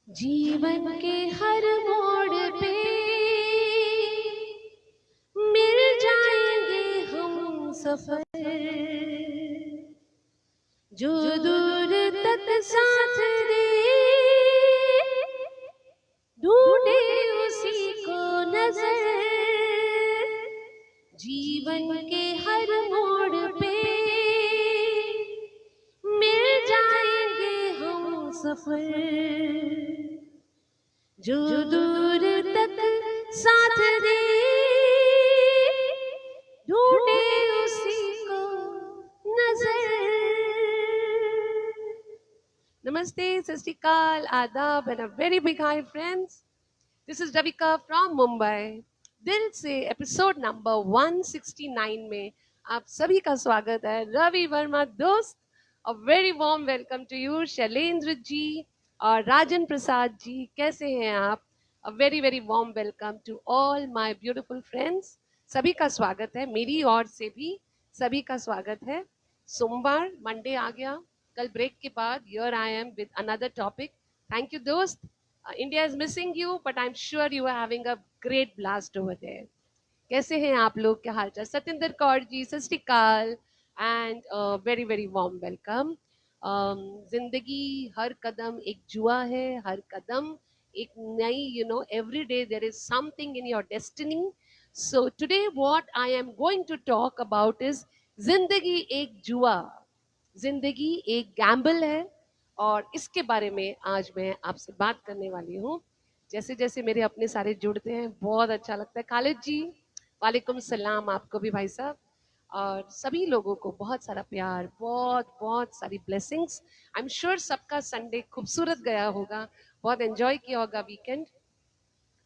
जीवन के हर मोड़ पे मिल जाएंगे हम सफर, जो दूर तक साथ दे ढूंढे उसी को नजर। जीवन के हर मोड़ पे मिल जाएंगे हम सफर, जो दूर तक साथ दे ढूंढे उसी को नजर। नमस्ते, सत श्री अकाल, आदाब and a very big hi friends. This is Ravika from Mumbai. दिल से एपिसोड नंबर 169 में आप सभी का स्वागत है। रवि वर्मा दोस्त, a very warm welcome to you. Shailendra ji और राजन प्रसाद जी, कैसे हैं आप? A very very warm welcome to all my beautiful friends. सभी का स्वागत है, मेरी ओर से भी सभी का स्वागत है। सोमवार, मंडे आ गया, कल ब्रेक के बाद here I am with another topic. Thank you दोस्त। India is missing you, but I'm sure you are having a great blast over there. कैसे हैं आप लोग, क्या हाल चाल? सतिंदर कौर जी, सत श्री अकाल and very very warm welcome. जिंदगी हर कदम एक जुआ है, हर कदम एक नई, every day there is something in your destiny. So today what I am going to talk about is जिंदगी एक जुआ, जिंदगी एक गैम्बल है, और इसके बारे में आज मैं आपसे बात करने वाली हूँ। जैसे जैसे मेरे अपने सारे जुड़ते हैं बहुत अच्छा लगता है। खालिद जी, वालेकुम सलाम, आपको भी भाई साहब, और सभी लोगों को बहुत सारा प्यार, बहुत बहुत सारी ब्लेसिंग्स। आई एम श्योर सबका संडे खूबसूरत गया होगा, बहुत एंजॉय किया होगा weekend.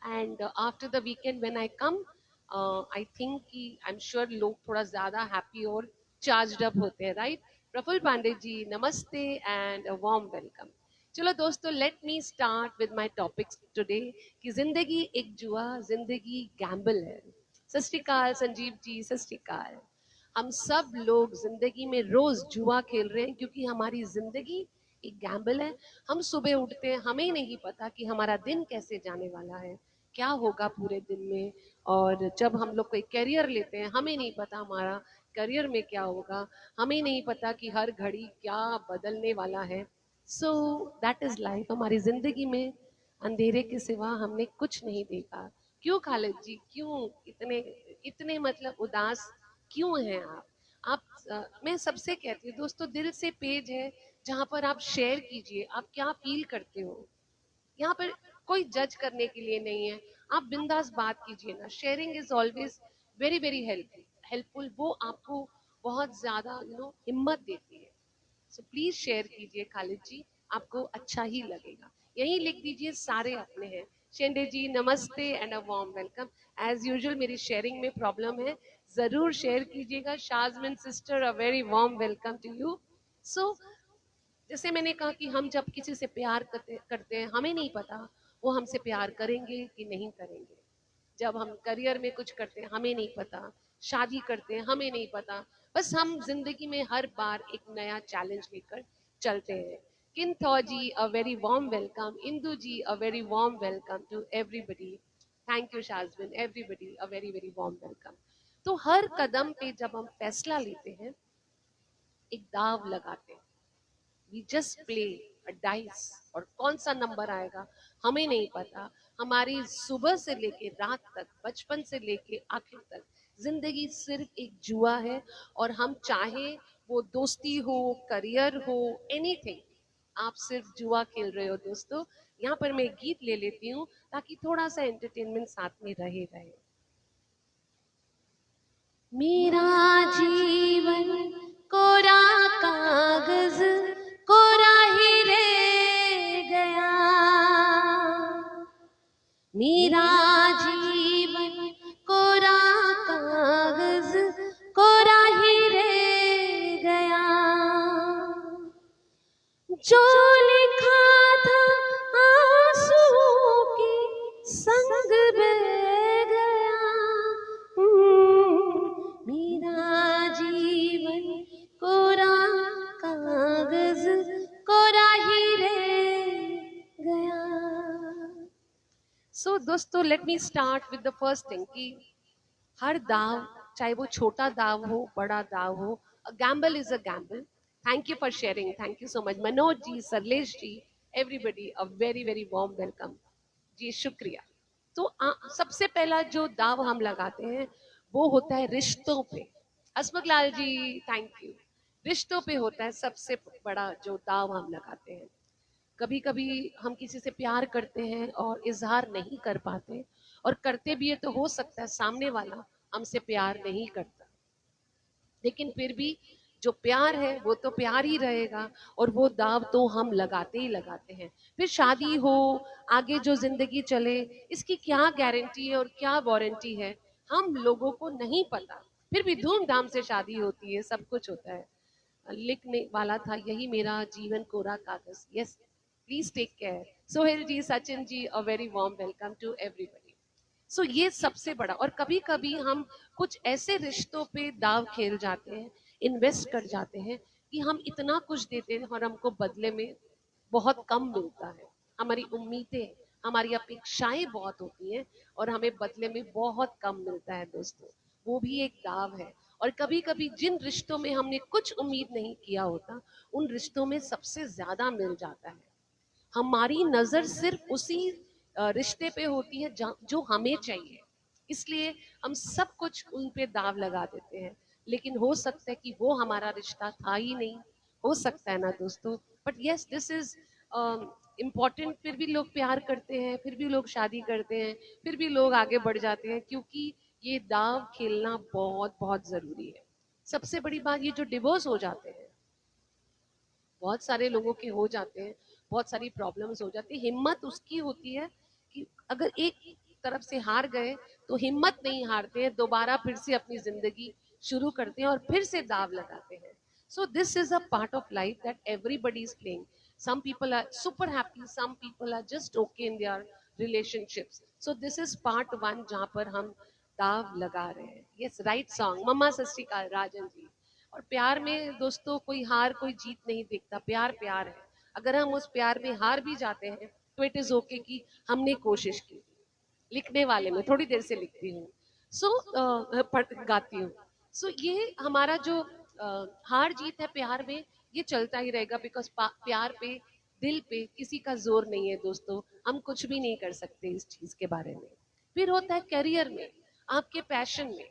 And after the weekend when I come, I think कि आई एम श्योर लोग थोड़ा ज्यादा हैप्पी और चार्ज्ड अप होते हैं, राइट? प्रफुल्ल पांडे जी, नमस्ते एंड वार्म वेलकम। चलो दोस्तों, let me start with my topics today कि जिंदगी एक जुआ, जिंदगी गैम्बल है। सत श्री अकाल संजीव जी, सत श्री अकाल। हम सब लोग जिंदगी में रोज जुआ खेल रहे हैं क्योंकि हमारी जिंदगी एक गैम्बल है। हम सुबह उठते हैं, हमें नहीं पता कि हमारा दिन कैसे जाने वाला है, क्या होगा पूरे दिन में। और जब हम लोग कोई करियर लेते हैं, हमें नहीं पता हमारा करियर में क्या होगा, हमें नहीं पता कि हर घड़ी क्या बदलने वाला है। So that is life. हमारी जिंदगी में अंधेरे के सिवा हमने कुछ नहीं देखा। क्यों खालिद जी, क्यों इतने इतने मतलब उदास क्यों हैं आप? मैं सबसे कहती हूँ दोस्तों, दिल से पेज है जहाँ पर आप शेयर कीजिए आप क्या फील करते हो। यहाँ पर कोई जज करने के लिए नहीं है, आप बिंदास बात कीजिए ना। Sharing is always very very helpful. वो आपको बहुत ज्यादा हिम्मत देती है। सो प्लीज शेयर कीजिए खालिद जी, आपको अच्छा ही लगेगा। यही लिख दीजिए सारे अपने हैं। शेंडे जी, नमस्ते and a warm welcome. As usual मेरी शेयरिंग में प्रॉब्लम है, जरूर शेयर कीजिएगा। Shazmin sister, a very warm welcome to you. So जैसे मैंने कहा कि हम जब किसी से प्यार करते हैं, हमें नहीं पता वो हमसे प्यार करेंगे कि नहीं करेंगे। जब हम करियर में कुछ करते हैं, हमें नहीं पता। शादी करते हैं, हमें नहीं पता। बस हम जिंदगी में हर बार एक नया चैलेंज लेकर चलते हैं। Kinthou ji, a very warm welcome. Indu ji, a very warm welcome to everybody. Thank you Shazbin, everybody a very very warm welcome. तो हर कदम पे जब हम फैसला लेते हैं, एक दाव लगाते हैं, we just play a dice, और कौन सा नंबर आएगा हमें नहीं पता। हमारी सुबह से लेके रात तक, बचपन से लेके आखिर तक जिंदगी सिर्फ एक जुआ है। और हम चाहे वो दोस्ती हो, करियर हो, एनीथिंग, आप सिर्फ जुआ खेल रहे हो दोस्तों। यहाँ पर मैं गीत ले लेती हूँ ताकि थोड़ा सा एंटरटेनमेंट साथ में रहे। मेरा जीवन कोरा कागज कोरा ही रह गया, मेरा जीवन कोरा कागज कोरा ही रह गया। जो लिखा था आंसुओं के संग बह गया। मेरा जीवन कोरा कागज सो दोस्तों, let me start with the first thing कि हर दाव, चाहे वो छोटा दाव हो बड़ा दाव हो, a gamble is a gamble. Thank you for sharing, thank you so much Manoj ji, Sarlesh ji, everybody a very very warm welcome ji, शुक्रिया. तो सबसे पहला जो दाव हम लगाते हैं वो होता है रिश्तों पे. Asmaka Lal ji, thank you. रिश्तों पे होता है सबसे बड़ा जो दाव हम लगाते हैं. कभी कभी हम किसी से प्यार करते हैं और इजहार नहीं कर पाते, और करते भी है तो हो सकता है सामने वाला हमसे प्यार नहीं करता, लेकिन फिर भी जो प्यार है वो तो प्यार ही रहेगा, और वो दाव तो हम लगाते ही लगाते हैं. फिर शादी हो, आगे जो जिंदगी चले, इसकी क्या गारंटी है और क्या वारंटी है, हम लोगों को नहीं पता. फिर भी धूमधाम से शादी होती है, सब कुछ होता है. लिखने वाला था यही मेरा जीवन कोरा कागज. Yes, please take care. Sohail ji, Sachin ji, a very warm welcome to everybody. So ये सबसे बड़ा. और कभी कभी हम कुछ ऐसे रिश्तों पे दाव खेल जाते हैं, इन्वेस्ट कर जाते हैं, कि हम इतना कुछ देते हैं और हमको बदले में बहुत कम मिलता है. हमारी उम्मीदें, हमारी अपेक्षाएं बहुत होती हैं, और हमें बदले में बहुत कम मिलता है दोस्तों. वो भी एक दाव है. और कभी कभी जिन रिश्तों में हमने कुछ उम्मीद नहीं किया होता, उन रिश्तों में सबसे ज्यादा मिल जाता है. हमारी नजर सिर्फ उसी रिश्ते पे होती है जो हमें चाहिए, इसलिए हम सब कुछ उन पे दाव लगा देते हैं. लेकिन हो सकता है कि वो हमारा रिश्ता था ही नहीं. हो सकता है ना दोस्तों. But yes, this is important. फिर भी लोग प्यार करते हैं, फिर भी लोग शादी करते हैं, फिर भी लोग आगे बढ़ जाते हैं, क्योंकि ये दाव खेलना बहुत बहुत जरूरी है. सबसे बड़ी बात, ये जो डिवोर्स हो जाते हैं, बहुत सारे लोगों के हो जाते हैं, बहुत सारी प्रॉब्लम्स हो जाती है. हिम्मत उसकी होती है कि अगर एक तरफ से हार गए तो हिम्मत नहीं हारते हैं, दोबारा फिर से अपनी जिंदगी शुरू करते हैं और फिर से दाव लगाते हैं. So this is a part of life that everybody is playing. Some people are super happy, some people are just okay in their relationships. So this is part one जहाँ पर हम दाव लगा रहे हैं. Yes, right song. मम्मा सत श्री अकाल राजन जी. और प्यार में दोस्तों कोई हार कोई जीत नहीं देखता. प्यार प्यार है. अगर हम उस प्यार में हार भी जाते हैं तो इट इज ओके कि हमने कोशिश की. लिखने वाले में थोड़ी देर से लिखती हूँ. सो गाती हूँ. सो ये हमारा जो हार जीत है प्यार में, ये चलता ही रहेगा. बिकॉज प्यार पे, दिल पे किसी का जोर नहीं है दोस्तों. हम कुछ भी नहीं कर सकते इस चीज के बारे में. फिर होता है करियर में, आपके पैशन में.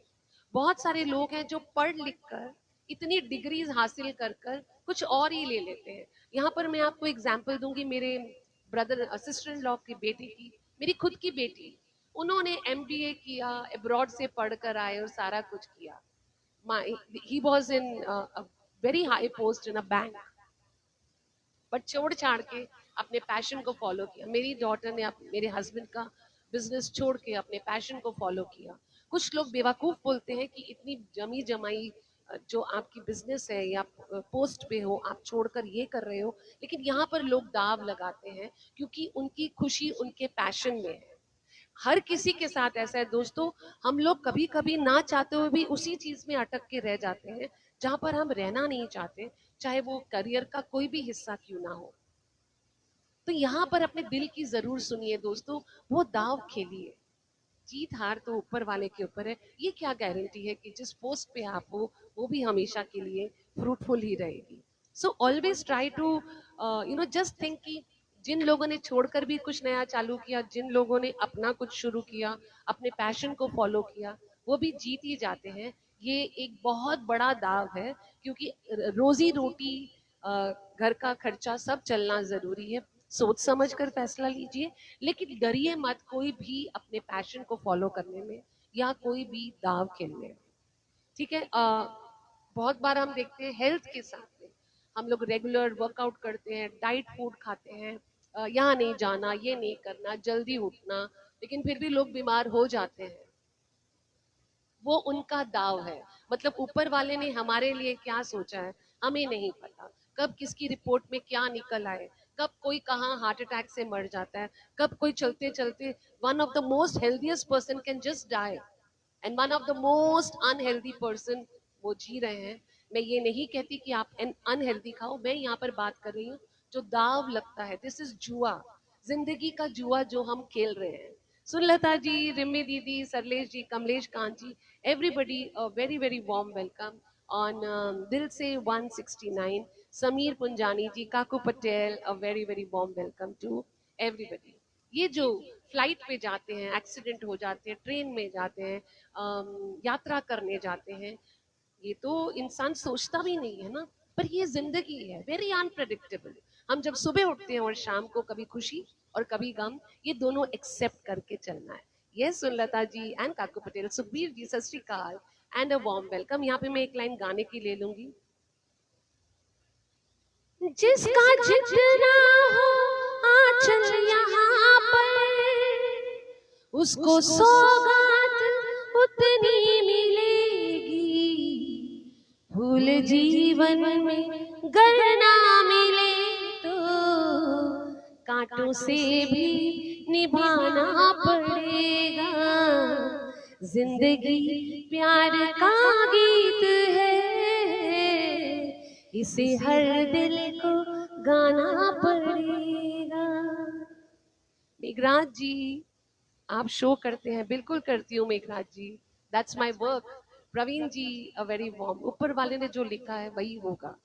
बहुत सारे लोग हैं जो पढ़ लिख कर, इतनी डिग्रीज हासिल कर कर कुछ और ही ले लेते हैं. यहाँ पर मैं आपको एग्जाम्पल दूंगी मेरे ब्रदर, सिस्टर इन लॉ की बेटी की. मेरी खुद की बेटी, उन्होंने एमबीए किया, अब्रॉड से पढ़ कर आए और सारा कुछ किया. He was in very high post in a bank, but छोड़ छाड़ के अपने पैशन को फॉलो किया. मेरी डॉटर ने मेरे हस्बैंड का बिजनेस छोड़ के अपने पैशन को फॉलो किया. कुछ लोग बेवकूफ बोलते हैं कि इतनी जमी जमाई जो आपकी बिजनेस है या पोस्ट पे हो, आप छोड़कर ये कर रहे हो. लेकिन यहाँ पर लोग दाव लगाते हैं क्योंकि उनकी खुशी उनके पैशन में है. हर किसी के साथ ऐसा है दोस्तों. हम लोग कभी कभी ना चाहते हुए भी उसी चीज में अटक के रह जाते हैं जहां पर हम रहना नहीं चाहते, चाहे वो करियर का कोई भी हिस्सा क्यों ना हो. तो यहाँ पर अपने दिल की जरूर सुनिए दोस्तों, वो दाव खेलिए. जीत हार तो ऊपर वाले के ऊपर है. ये क्या गारंटी है कि जिस पोस्ट पे आप हो वो भी हमेशा के लिए फ्रूटफुल ही रहेगी. So always try to just think कि जिन लोगों ने छोड़कर भी कुछ नया चालू किया, जिन लोगों ने अपना कुछ शुरू किया, अपने पैशन को फॉलो किया, वो भी जीत ही जाते हैं. ये एक बहुत बड़ा दाव है, क्योंकि रोजी रोटी, घर का खर्चा सब चलना जरूरी है. सोच समझ कर फैसला लीजिए, लेकिन डरिए मत कोई भी अपने पैशन को फॉलो करने में या कोई भी दाव खेलने में. ठीक है. बहुत बार हम देखते हैं हेल्थ के साथ में, हम लोग रेगुलर वर्कआउट करते हैं, डाइट फूड खाते हैं, यहाँ नहीं जाना, ये नहीं करना, जल्दी उठना, लेकिन फिर भी लोग बीमार हो जाते हैं. वो उनका दाव है. मतलब ऊपर वाले ने हमारे लिए क्या सोचा है हमें नहीं पता. कब किसकी रिपोर्ट में क्या निकल आए, कब कोई कहाँ हार्ट अटैक से मर जाता है, कब कोई चलते चलते one of the most healthiest person can just die, and one of the most unhealthy person वो जी रहे हैं. मैं ये नहीं कहती कि आप अनहेल्दी खाओ, मैं यहाँ पर बात कर रही हूँ जो दाव लगता है. दिस इज जुआ, जिंदगी का जुआ जो हम खेल रहे हैं. सुनलता जी, रिमी दीदी, सरलेश जी, कमलेश कांत जी, everybody a very very warm welcome on Dil Se 169. Sameer Punjani ji, Kaku Patel, a very very warm welcome to everybody. ये जो फ्लाइट पे जाते हैं, एक्सीडेंट हो जाते हैं, ट्रेन में जाते हैं, यात्रा करने जाते हैं, ये तो इंसान सोचता भी नहीं है ना, पर ये जिंदगी है, वेरी अनप्रेडिक्टेबल। हम जब सुबह उठते हैं और शाम को कभी खुशी और कभी गम, ये दोनों एक्सेप्ट करके चलना है। ये सुनलता जी एंड काकू पटेल, सुखबीर जी, सत श्री अकाल एंड अ वार्म वेलकम। यहाँ पे मैं एक लाइन गाने की ले लूंगी। जिसका जितना हो आंचल यहाँ पर, उसको सौगात उतनी मिलेगी। फूल जीवन में गर ना मिले तो कांटों से भी निभाना पड़ेगा। जिंदगी प्यार का गीत है, इसे हर दिल को गाना पड़ेगा। मेघराज जी, आप शो करते हैं? बिल्कुल करती हूँ Meghraj ji, that's my work. Praveen ji, a very warm. ऊपर वाले ने जो लिखा है वही होगा।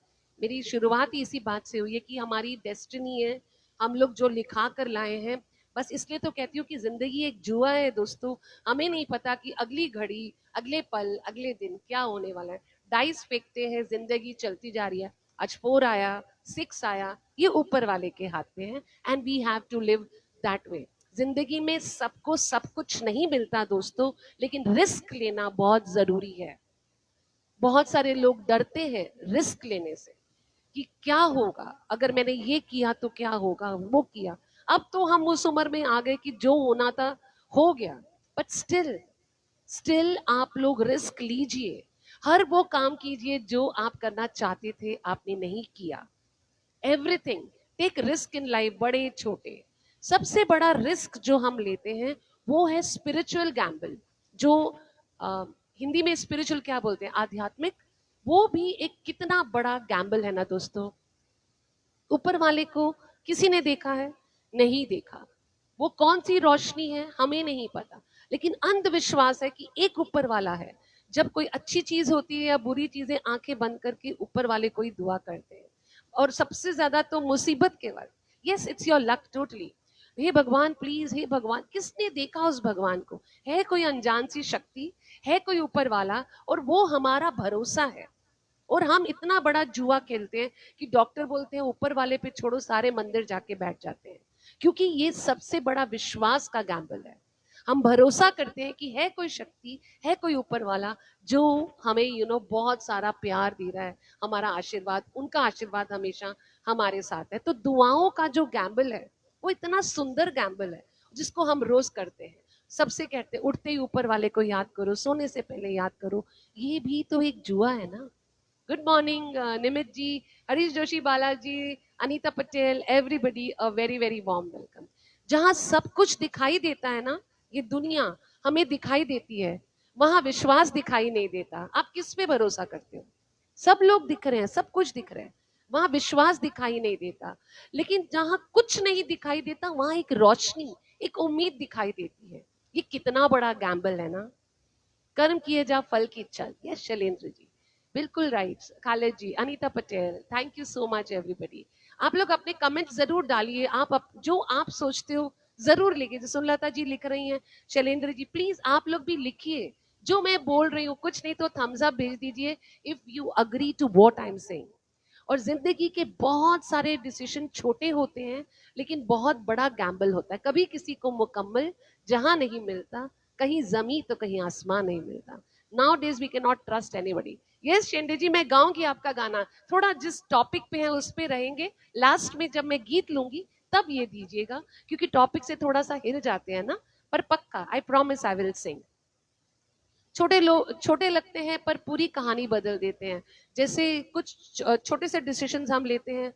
मेरी शुरुआत ही इसी बात से हुई है कि हमारी डेस्टिनी है, हम लोग जो लिखा कर लाए हैं। बस इसलिए तो कहती हूँ कि जिंदगी एक जुआ है दोस्तों। हमें नहीं पता कि अगली घड़ी, अगले पल, अगले दिन क्या होने वाला है। डाइस फेंकते हैं, जिंदगी चलती जा रही है। आज 4 आया, 6 आया, ये ऊपर वाले के हाथ में है, and we have to live that way. जिंदगी में सबको सब कुछ नहीं मिलता दोस्तों, लेकिन रिस्क लेना बहुत जरूरी है। बहुत सारे लोग डरते हैं रिस्क लेने से कि क्या होगा अगर मैंने ये किया तो क्या होगा, वो किया। अब तो हम उस उम्र में आ गए कि जो होना था हो गया, बट स्टिल स्टिल आप लोग रिस्क लीजिए। हर वो काम कीजिए जो आप करना चाहते थे, आपने नहीं किया। Everything, take risk in life, बड़े छोटे। सबसे बड़ा रिस्क जो हम लेते हैं वो है स्पिरिचुअल गैम्बल, जो अ, हिंदी में स्पिरिचुअल क्या बोलते हैं, आध्यात्मिक। वो भी एक कितना बड़ा गैम्बल है ना दोस्तों। ऊपर वाले को किसी ने देखा है? नहीं देखा। वो कौन सी रोशनी है हमें नहीं पता, लेकिन अंधविश्वास है कि एक ऊपर वाला है। जब कोई अच्छी चीज होती है या बुरी चीजें, आंखें बंद करके ऊपर वाले को ही दुआ करते हैं। और सबसे ज्यादा तो मुसीबत के वक्त, yes it's your luck totally. हे भगवान प्लीज, हे भगवान, किसने देखा उस भगवान को? है कोई अनजान सी शक्ति, है कोई ऊपर वाला, और वो हमारा भरोसा है। और हम इतना बड़ा जुआ खेलते हैं कि डॉक्टर बोलते हैं ऊपर वाले पे छोड़ो, सारे मंदिर जाके बैठ जाते हैं, क्योंकि ये सबसे बड़ा विश्वास का गैम्बल है। हम भरोसा करते हैं कि है कोई शक्ति, है कोई ऊपर वाला जो हमें बहुत सारा प्यार दे रहा है, हमारा आशीर्वाद, उनका आशीर्वाद हमेशा हमारे साथ है। तो दुआओं का जो गैम्बल है वो इतना सुंदर गैम्बल है, जिसको हम रोज करते हैं। सबसे कहते हैं उठते ही ऊपर वाले को याद करो, सोने से पहले याद करो। ये भी तो एक जुआ है ना। Good morning Nimit ji, Harish Joshi, Balaji, Anita Patel, everybody a very very warm welcome. जहां सब कुछ दिखाई देता है ना, ये दुनिया हमें दिखाई देती है, वहां विश्वास दिखाई नहीं देता। आप किस पे भरोसा करते हो? सब लोग दिख रहे हैं, सब कुछ दिख रहा है, वहां विश्वास दिखाई नहीं देता। लेकिन जहां कुछ नहीं दिखाई देता, वहां एक रोशनी, एक उम्मीद दिखाई देती है। ये कितना बड़ा गैम्बल है ना। कर्म किए जा फल की इच्छा। यस शैलेंद्र जी, बिल्कुल right. Khalid ji, Anita Patel, thank you so much everybody. आप लोग अपने कमेंट जरूर डालिए, जो आप सोचते हो जरूर लिखिए। जैसे सुनलता जी लिख रही हैं, शैलेंद्र जी प्लीज आप लोग भी लिखिए जो मैं बोल रही हूँ। कुछ नहीं तो थम्स अप भेज दीजिए if you agree to what I am saying. और जिंदगी के बहुत सारे डिसीजन छोटे होते हैं, लेकिन बहुत बड़ा गैम्बल होता है। कभी किसी को मुकम्मल जहां नहीं मिलता, कहीं जमी तो कहीं आसमान नहीं मिलता। Now days we can not trust anybody. Yes Shende ji, मैं गाऊंगी आपका गाना, थोड़ा जिस टॉपिक पे है उस पे रहेंगे। लास्ट में जब मैं गीत लूंगी तब ये दीजिएगा, क्योंकि टॉपिक से थोड़ा सा हिल जाते हैं ना। पर पक्का, I promise I will sing. छोटे लोग छोटे लगते हैं पर पूरी कहानी बदल देते हैं। जैसे कुछ छोटे से डिसीजंस हम लेते हैं।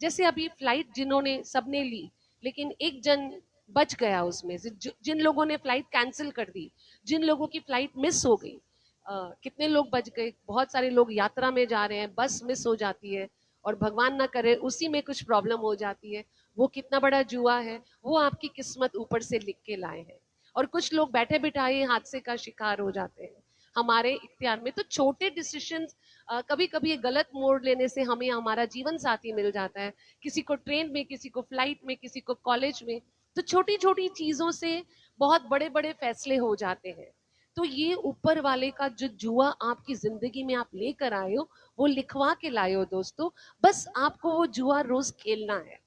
जैसे अभी फ्लाइट जिन्होंने सबने ली, लेकिन एक जन बच गया उसमें से। जिन लोगों ने फ्लाइट कैंसिल कर दी, जिन लोगों की फ्लाइट मिस हो गई, कितने लोग बच गए। बहुत सारे लोग यात्रा में जा रहे हैं, बस मिस हो जाती है, और भगवान ना करे उसी में कुछ प्रॉब्लम हो जाती है। वो कितना बड़ा जुआ है, वो आपकी किस्मत ऊपर से लिख के लाए हैं। और कुछ लोग बैठे बिठाए हादसे का शिकार हो जाते हैं हमारे इख्तियार में। तो छोटे डिसीजंस, कभी कभी गलत मोड़ लेने से हमें हमारा जीवन साथी मिल जाता है, किसी को ट्रेन में, किसी को फ्लाइट में, किसी को कॉलेज में। तो छोटी छोटी चीजों से बहुत बड़े बड़े फैसले हो जाते हैं। तो ये ऊपर वाले का जो जुआ आपकी जिंदगी में आप लेकर आए हो, वो लिखवा के लाए हो दोस्तों। बस आपको वो जुआ रोज खेलना है।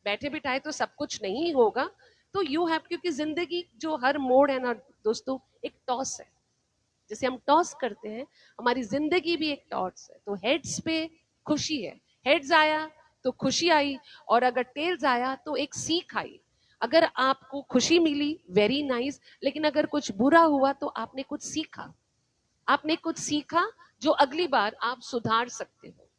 बैठे बिठाए तो सब कुछ नहीं होगा। तो यू हैव, क्योंकि जिंदगी जो हर मोड़ है ना दोस्तों, एक टॉस है। जैसे हम टॉस करते हैं, हमारी जिंदगी भी एक टॉस है। तो हेड्स पे खुशी है, हेड्स आया तो खुशी आई, और अगर टेल्स आया तो एक सीख आई। अगर आपको खुशी मिली, वेरी नाइस, लेकिन अगर कुछ बुरा हुआ तो आपने कुछ सीखा। आपने कुछ सीखा जो अगली बार आप सुधार सकते हो।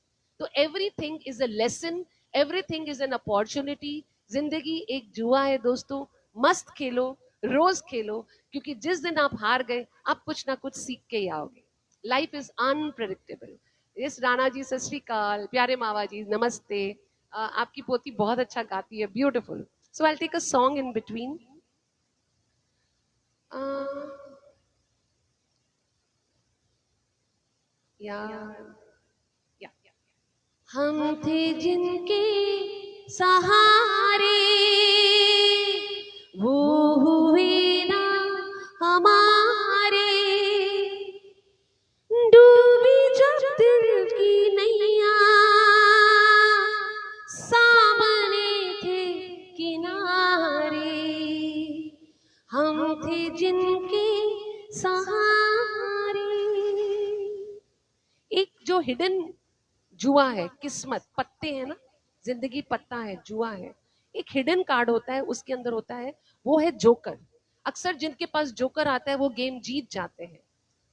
तो everything is a lesson, everything is an opportunity. जिंदगी एक जुआ है दोस्तों, मस्त खेलो, रोज खेलो, क्योंकि जिस दिन आप हार गए आप कुछ ना कुछ सीख के ही आओगे। Life is unpredictable. Yes Rana ji, सत श्री अकाल। प्यारे मावा जी, नमस्ते। आपकी पोती बहुत अच्छा गाती है, beautiful. So I take a song in between. या हम थे जिनके सहारे, वो हुए ना हमारे। डूबी जब दिल की नैया, सामने थे किनारे। हम थे जिनके सहारे। एक जो हिडन जुआ है, किस्मत, पत्ते हैं ना, जिंदगी पत्ता है, जुआ है। एक हिडन कार्ड होता है, उसके अंदर होता है, वो है जोकर। अक्सर जिनके पास जोकर आता है वो गेम जीत जाते हैं।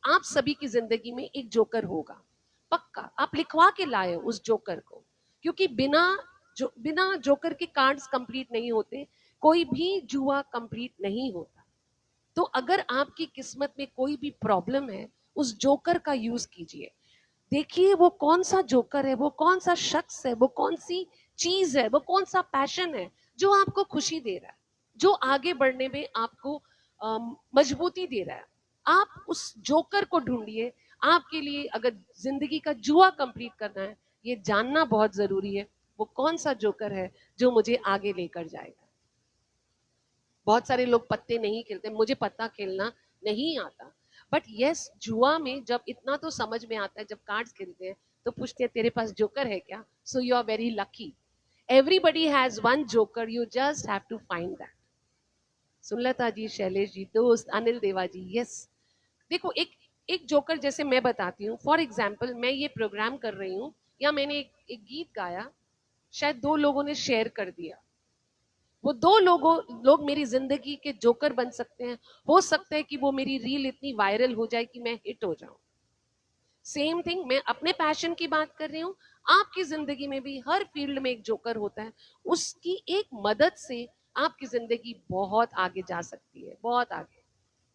आप सभी की जिंदगी में एक जोकर होगा, पक्का। आप लिखवा के लाए हो उस जोकर को, क्योंकि बिना जोकर के कार्ड्स कंप्लीट नहीं होते, कोई भी जुआ कंप्लीट नहीं होता। तो अगर आपकी किस्मत में कोई भी प्रॉब्लम है, उस जोकर का यूज कीजिए। देखिए वो कौन सा जोकर है, वो कौन सा शख्स है, वो कौन सी चीज है, वो कौन सा पैशन है जो आपको खुशी दे रहा है, जो आगे बढ़ने में आपको मजबूती दे रहा है। आप उस जोकर को ढूंढिए। आपके लिए अगर जिंदगी का जुआ कंप्लीट करना है, ये जानना बहुत जरूरी है, वो कौन सा जोकर है जो मुझे आगे लेकर जाएगा। बहुत सारे लोग पत्ते नहीं खेलते, मुझे पत्ता खेलना नहीं आता। बट यस, जुआ में जब इतना तो समझ में आता है, जब कार्ड्स खेलते हैं तो पूछते हैं तेरे पास जोकर है क्या। So you are very lucky. Everybody has one joker, you just have to find that. Sunlata ji, Shailesh ji, दोस्त अनिल देवा जी, यस। देखो एक एक जोकर, जैसे मैं बताती हूँ। फॉर एग्जाम्पल, मैं ये प्रोग्राम कर रही हूँ, या मैंने एक गीत गाया, शायद दो लोगों ने शेयर कर दिया। वो दो लोग मेरी जिंदगी के जोकर बन सकते हैं। हो सकता है कि वो मेरी रील इतनी वायरल हो जाए कि मैं हिट हो जाऊं। सेम थिंग, मैं अपने पैशन की बात कर रही हूँ। आपकी जिंदगी में भी हर फील्ड में एक जोकर होता है। उसकी एक मदद से आपकी जिंदगी बहुत आगे जा सकती है, बहुत आगे।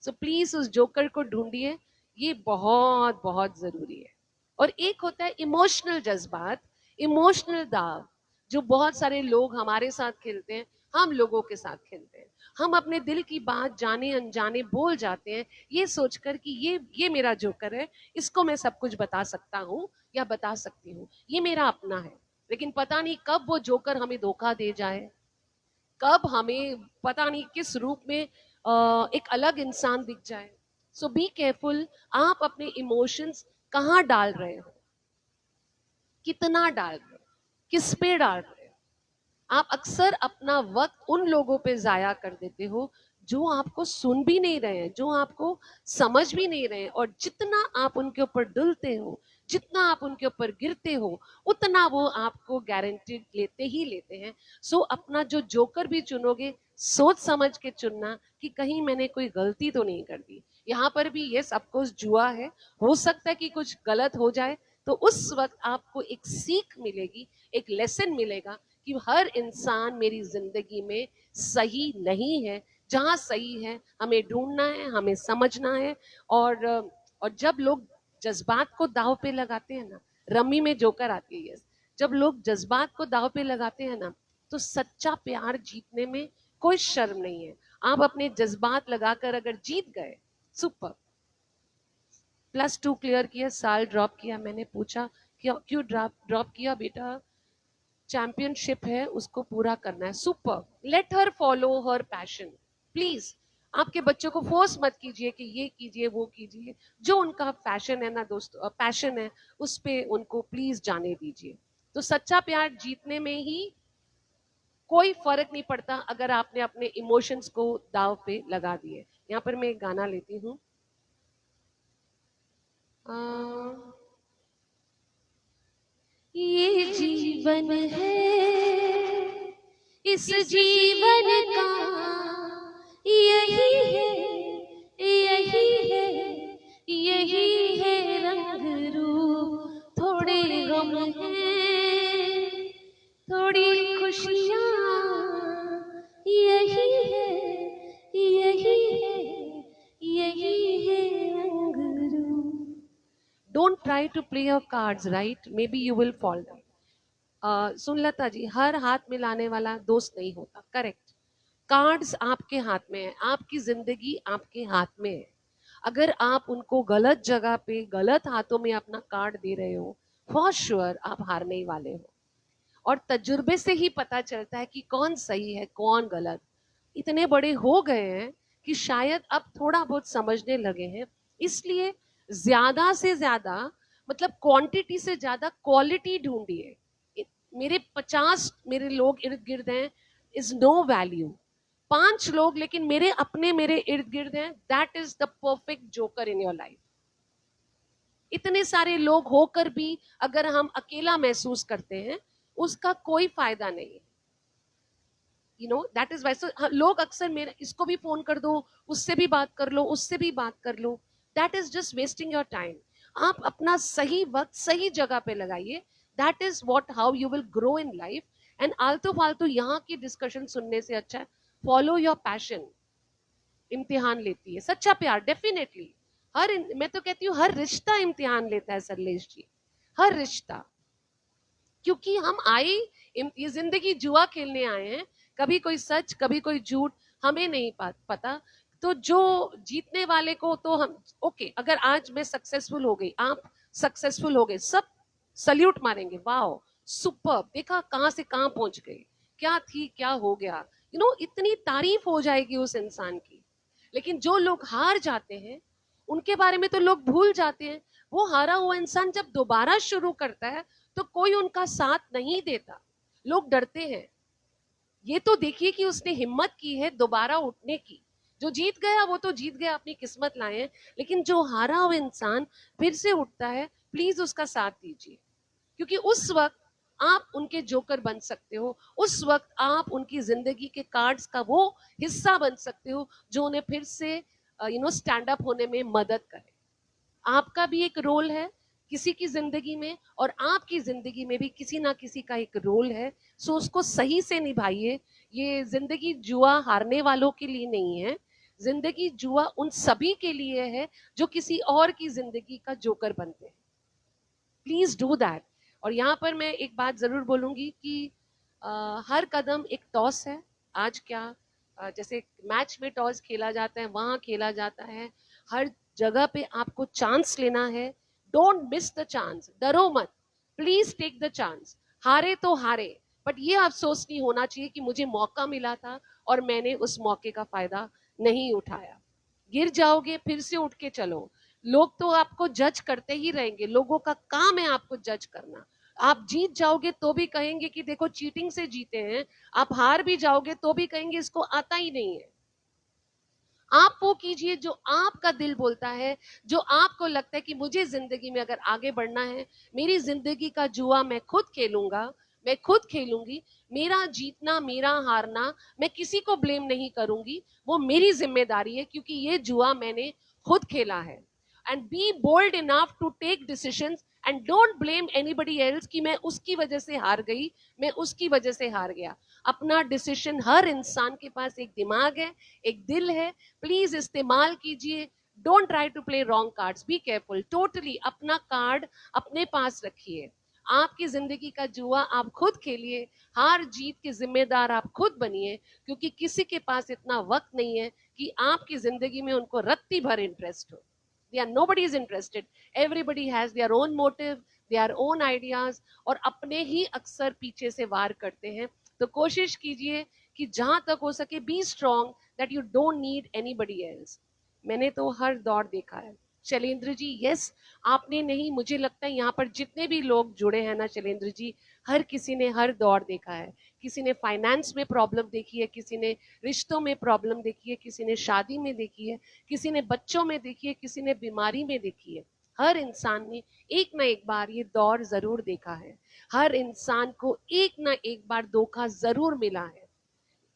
सो प्लीज उस जोकर को ढूंढिए, ये बहुत बहुत जरूरी है। और एक होता है इमोशनल जज्बात, इमोशनल दाव, जो बहुत सारे लोग हमारे साथ खेलते हैं, हम लोगों के साथ खेलते हैं। हम अपने दिल की बात जाने अनजाने बोल जाते हैं, ये सोचकर कि ये मेरा जोकर है, इसको मैं सब कुछ बता सकता हूँ या बता सकती हूँ, ये मेरा अपना है। लेकिन पता नहीं कब वो जोकर हमें धोखा दे जाए, कब हमें पता नहीं किस रूप में एक अलग इंसान दिख जाए। सो बी केयरफुल। आप अपने इमोशंस कहाँ डाल रहे हो, कितना डाल रहे हो, किस पे डाल रहे हो। आप अक्सर अपना वक्त उन लोगों पे जाया कर देते हो जो आपको सुन भी नहीं रहे हैं, जो आपको समझ भी नहीं रहे हैं। और जितना आप उनके ऊपर डुलते हो, जितना आप उनके ऊपर गिरते हो, उतना वो आपको गारंटी लेते ही लेते हैं। सो अपना जो जोकर भी चुनोगे, सोच समझ के चुनना कि कहीं मैंने कोई गलती तो नहीं कर दी। यहाँ पर भी ये सब कुछ जुआ है, हो सकता है कि कुछ गलत हो जाए, तो उस वक्त आपको एक सीख मिलेगी, एक लेसन मिलेगा कि हर इंसान मेरी जिंदगी में सही नहीं है। जहां सही है हमें ढूंढना है, हमें समझना है। और जब लोग जज्बात को दाव पे लगाते हैं ना, रमी में जोकर आती है। जब लोग जज्बात को दाव पे लगाते हैं ना, तो सच्चा प्यार जीतने में कोई शर्म नहीं है। आप अपने जज्बात लगाकर अगर जीत गए, सुपर। +2 क्लियर किया, साल ड्रॉप किया, मैंने पूछा क्यों क्यों ड्रॉप किया बेटा? चैंपियनशिप है, उसको पूरा करना है। Super. Let her follow her passion. Please आपके बच्चों को फोर्स मत कीजिए कि ये कीजिए वो कीजिए। जो उनका फैशन है ना दोस्तों, पैशन है, उस पे उनको प्लीज जाने दीजिए। तो सच्चा प्यार जीतने में ही कोई फर्क नहीं पड़ता अगर आपने अपने इमोशंस को दाव पे लगा दिए। यहाँ पर मैं एक गाना लेती हूँ। ये जीवन है, इस जीवन का यही है, यही है, यही है रंग रूप। थोड़े गम है, थोड़ी खुशियाँ, यही है, यही है, यही है रंग रूप। Don't try to play your cards right, maybe you will fall down. सुनलता जी, हर हाथ मिलाने वाला दोस्त नहीं होता। करेक्ट। कार्ड्स आपके हाथ में है, आपकी जिंदगी आपके हाथ में है। अगर आप उनको गलत जगह पे गलत हाथों में अपना कार्ड दे रहे हो, फॉर श्योर आप हारने ही वाले हो। और तजुर्बे से ही पता चलता है कि कौन सही है कौन गलत। इतने बड़े हो गए हैं कि शायद अब थोड़ा बहुत समझने लगे हैं, इसलिए ज्यादा से ज्यादा, मतलब क्वांटिटी से ज्यादा क्वालिटी ढूंढिए। मेरे 50 मेरे लोग इर्द गिर्द हैं, इज नो वैल्यू। 5 लोग लेकिन मेरे अपने मेरे इर्द गिर्द हैं, that is the perfect joker in your life. इतने सारे लोग होकर भी अगर हम अकेला महसूस करते हैं, उसका कोई फायदा नहीं है। You know that is why. So लोग अक्सर मेरे, इसको भी फोन कर दो, उससे भी बात कर लो, उससे भी बात कर लो, that is just wasting your time. आप अपना सही वक्त सही जगह पे लगाइए। That is what how you will grow in life. And आलतू फालतू यहाँ की डिस्कशन सुनने से अच्छा है फॉलो योर पैशन। इम्तिहान लेती है सच्चा प्यार, डेफिनेटली। मैं तो कहती हूँ हर रिश्ता इम्तिहान लेता है सरलेश जी, हर रिश्ता। क्योंकि हम आए ये जिंदगी जुआ खेलने आए हैं, कभी कोई सच कभी कोई झूठ, हमें नहीं पता। तो जो जीतने वाले को तो हम, ओके, अगर आज मैं सक्सेसफुल हो गई, आप सक्सेसफुल हो गए, सब सल्यूट मारेंगे, वाओ सुपर, देखा कहां से कहां पहुंच गए, क्या थी क्या हो गया, इतनी तारीफ हो जाएगी उस इंसान की। लेकिन जो लोग हार जाते हैं उनके बारे में तो लोग भूल जाते हैं। वो हारा हुआ इंसान जब दोबारा शुरू करता है तो कोई उनका साथ नहीं देता, लोग डरते हैं। ये तो देखिए कि उसने हिम्मत की है दोबारा उठने की। जो जीत गया वो तो जीत गया, अपनी किस्मत लाए हैं। लेकिन जो हारा हुआ इंसान फिर से उठता है, प्लीज उसका साथ दीजिए। क्योंकि उस वक्त आप उनके जोकर बन सकते हो, उस वक्त आप उनकी जिंदगी के कार्ड्स का वो हिस्सा बन सकते हो जो उन्हें फिर से स्टैंड अप होने में मदद करे। आपका भी एक रोल है किसी की जिंदगी में, और आपकी जिंदगी में भी किसी ना किसी का एक रोल है। सो उसको सही से निभाइए। ये जिंदगी जुआ हारने वालों के लिए नहीं है, जिंदगी जुआ उन सभी के लिए है जो किसी और की जिंदगी का जोकर बनते हैं। Please do that. और यहाँ पर मैं एक बात जरूर बोलूंगी कि हर कदम एक टॉस है। आज क्या, जैसे मैच में टॉस खेला जाता है वहां खेला जाता है, हर जगह पे आपको चांस लेना है। डोंट मिस द चांस, डरो मत, प्लीज टेक द चांस। हारे तो हारे, बट ये अफसोस नहीं होना चाहिए कि मुझे मौका मिला था और मैंने उस मौके का फायदा नहीं उठाया। गिर जाओगे फिर से उठ के चलो। लोग तो आपको जज करते ही रहेंगे, लोगों का काम है आपको जज करना। आप जीत जाओगे तो भी कहेंगे कि देखो चीटिंग से जीते हैं, आप हार भी जाओगे तो भी कहेंगे इसको आता ही नहीं है। आप वो कीजिए जो आपका दिल बोलता है, जो आपको लगता है कि मुझे जिंदगी में अगर आगे बढ़ना है, मेरी जिंदगी का जुआ मैं खुद खेलूंगा, मैं खुद खेलूंगी। मेरा जीतना मेरा हारना मैं किसी को ब्लेम नहीं करूंगी, वो मेरी जिम्मेदारी है क्योंकि ये जुआ मैंने खुद खेला है। And be bold enough to take decisions and don't blame anybody else कि मैं उसकी वजह से हार गई, मैं उसकी वजह से हार गया। अपना डिसीजन, हर इंसान के पास एक दिमाग है, एक दिल है, प्लीज इस्तेमाल कीजिए। Don't try to play wrong cards, be careful. Totally अपना कार्ड अपने पास रखिए। आपकी जिंदगी का जुआ आप खुद खेलिए, हार जीत के जिम्मेदार आप खुद बनिए, क्योंकि किसी के पास इतना वक्त नहीं है कि आपकी जिंदगी में उनको रत्ती भर इंटरेस्ट हो। nobody is interested. Everybody has their own motive, their own ideas, और अपने ही अक्सर पीछे से वार करते हैं। तो कोशिश कीजिए कि जहां तक हो सके B strong, that you don't need anybody else. मैंने तो हर दौर देखा है। शैलेंद्र जी, यस, आपने नहीं, मुझे लगता है यहाँ पर जितने भी लोग जुड़े हैं ना शैलेंद्र जी, हर किसी ने हर दौर देखा है। किसी ने फाइनेंस में प्रॉब्लम देखी है, किसी ने रिश्तों में प्रॉब्लम देखी है, किसी ने शादी में देखी है, किसी ने बच्चों में देखी है, किसी ने बीमारी में देखी है। हर इंसान ने एक ना एक बार ये दौर जरूर देखा है। हर इंसान को एक ना एक बार धोखा जरूर मिला है।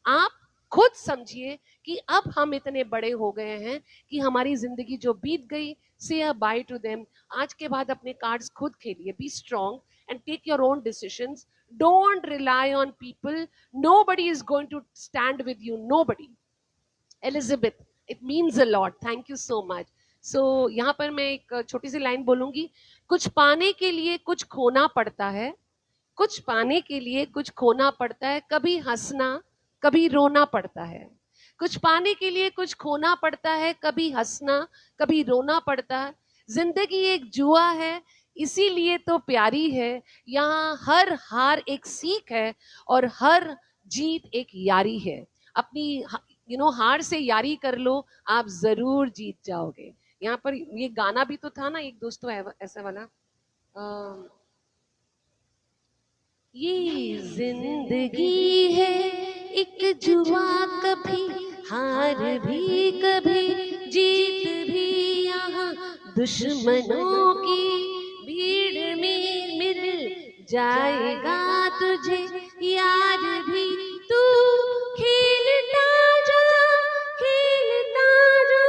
आप खुद समझिए कि अब हम इतने बड़े हो गए हैं कि हमारी जिंदगी जो बीत गई, से अ बाय टू देम। आज के बाद अपने कार्ड्स खुद खेलिए, be strong and take your own decisions. Don't rely on people, nobody is going to stand with you, nobody. Elizabeth, it means a lot, thank you so much. So यहाँ पर मैं एक छोटी सी लाइन बोलूंगी। कुछ पाने के लिए कुछ खोना पड़ता है, कुछ पाने के लिए कुछ खोना पड़ता है, कभी हंसना कभी रोना पड़ता है। कुछ पाने के लिए कुछ खोना पड़ता है, कभी हंसना कभी रोना पड़ता है। जिंदगी एक जुआ है, इसीलिए तो प्यारी है। यहाँ हर हार एक सीख है और हर जीत एक यारी है। अपनी हार से यारी कर लो, आप जरूर जीत जाओगे। यहाँ पर ये गाना भी तो था ना एक दोस्तों, ऐसा वाला, ये जिंदगी है एक जुआ, कभी हार भी कभी जीत भी। यहाँ दुश्मनों की भीड़ में मिल जाएगा तुझे यार भी। तू खेलता जा, खेलता जा,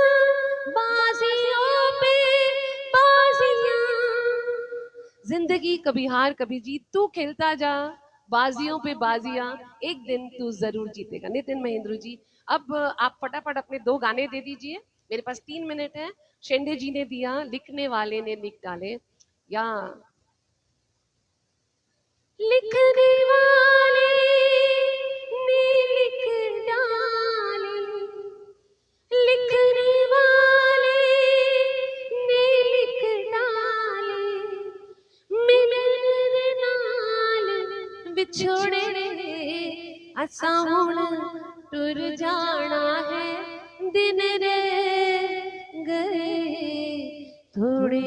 बाजियों पे बाजियां। जिंदगी कभी हार कभी जीत, तू खेलता जा, बाजियों पे बाजियां, एक दिन तू जरूर जीतेगा। नितिन महेंद्र जी, अब आप फटाफट अपने 2 गाने दे दीजिए, मेरे पास 3 मिनट है। शेंडे जी ने दिया, लिखने वाले ने लिख डाले, या लिखने वाले ने लिख डाले, लिखने वाले ने लिख डाले, मिलन दे नाल विछोड़े असां हुण टुर जाना है। दिन रह गए थोड़े,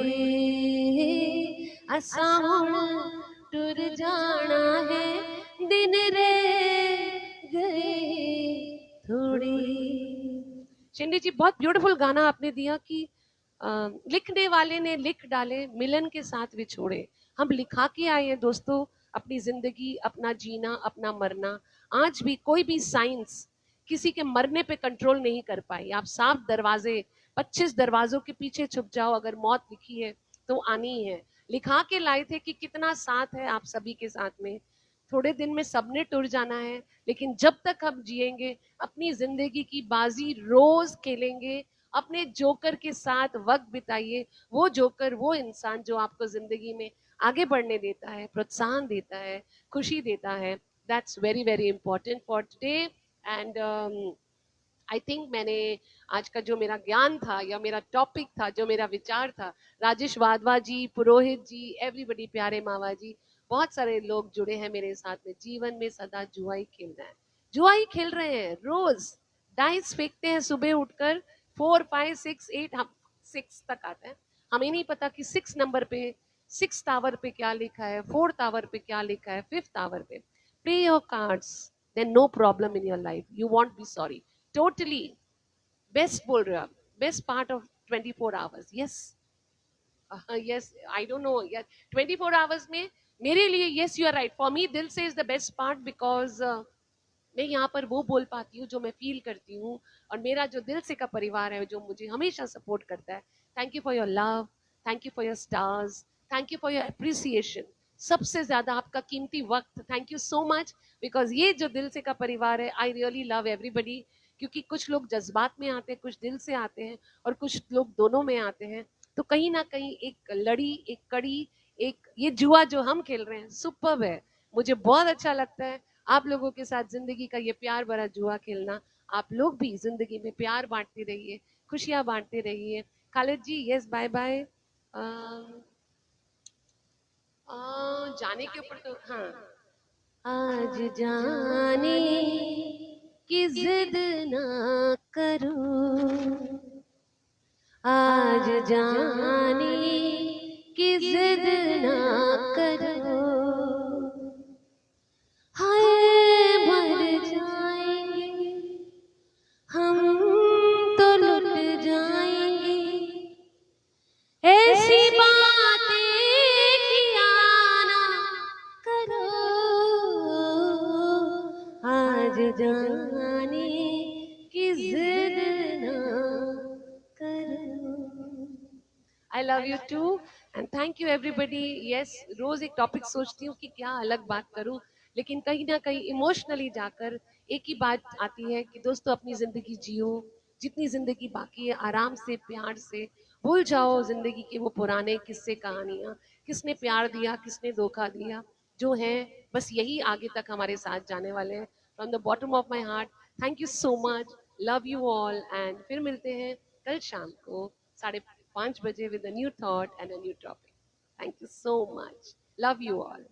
असां हुण टुर जाना है। दिन रह गए थोड़े। शिंदे जी, बहुत ब्यूटीफुल गाना आपने दिया कि लिखने वाले ने लिख डाले, मिलन के साथ विछोड़े। हम लिखा के आए हैं दोस्तों, अपनी जिंदगी, अपना जीना, अपना मरना। आज भी कोई भी साइंस किसी के मरने पे कंट्रोल नहीं कर पाई। आप साफ दरवाजे, 25 दरवाजों के पीछे छुप जाओ, अगर मौत लिखी है तो आनी ही है। लिखा के लाए थे कि कितना साथ है आप सभी के साथ में। थोड़े दिन में सबने टूट जाना है, लेकिन जब तक हम जिएंगे अपनी जिंदगी की बाजी रोज खेलेंगे। अपने जोकर के साथ वक्त बिताइए। वो जोकर, वो इंसान जो आपको जिंदगी में आगे बढ़ने देता है, प्रोत्साहन देता है, खुशी देता है। That's very very important for today. And I think मैंने आज का जो मेरा ज्ञान था, या मेरा टॉपिक था, जो मेरा विचार था, राजेश वाधवा जी, पुरोहित जी, एवरीबडी, प्यारे मावा जी, बहुत सारे लोग जुड़े हैं मेरे साथ में। जीवन में सदा जुआ ही खेलना है। जुआ ही खेल रहे हैं, रोज डाइस फेंकते हैं सुबह उठकर। 4 5 6 8, हम 6 तक आते हैं। हमें नहीं पता कि 6 नंबर पे, 6 टावर पे क्या लिखा है, 4 टावर पे क्या लिखा है, 5th टावर पे। Play your cards, then no problem in your life, you won't be sorry. Totally best बोल रहे हो आप। Best part of 24 hours, yes, yes, I don't know, yes, 24 hours में मेरे लिए, yes you are right, for me दिल से is the best part, because मैं यहाँ पर वो बोल पाती हूँ जो मैं फील करती हूँ। और मेरा जो दिल से का परिवार है, जो मुझे हमेशा सपोर्ट करता है, thank you for your love, thank you for your stars, thank you for your appreciation. सबसे ज्यादा आपका कीमती वक्त, thank you so much. Because ये जो दिल से का परिवार है, आई रियली लव एवरीबडी। क्योंकि कुछ लोग जज्बात में आते हैं, कुछ दिल से आते हैं, और कुछ लोग दोनों में आते हैं। तो कहीं ना कहीं एक लड़ी, एक कड़ी, एक ये जुआ जो हम खेल रहे हैं सुपर्ब है, मुझे बहुत अच्छा लगता है आप लोगों के साथ जिंदगी का ये प्यार भरा जुआ खेलना। आप लोग भी जिंदगी में प्यार बांटते रहिए, खुशियां बांटते रहिए। खालिद जी यस बाय बाय। जाने के ऊपर तो हाँ, आज जाने की जिद ना करो, आज जाने की जिद ना करो, हाय मर जाएंगे हम तो लुट जाएंगे, ऐसी बातें किया ना करो, आज जाने की जिद ना करो। I love you too and thank you everybody. Yes, रोज एक टॉपिक सोचती हूँ कि क्या अलग बात करूं, लेकिन कहीं ना कहीं इमोशनली जाकर एक ही बात आती है कि दोस्तों अपनी जिंदगी जियो, जितनी जिंदगी बाकी है आराम से प्यार से भूल जाओ जिंदगी के वो पुराने किस्से कहानियां, किसने प्यार दिया किसने धोखा दिया, जो है बस यही आगे तक हमारे साथ जाने वाले हैं। From the bottom of my heart thank you so much, love you all and फिर मिलते हैं कल शाम को 5:30 बजे with a new thought and a new topic. Thank you so much. Love you all.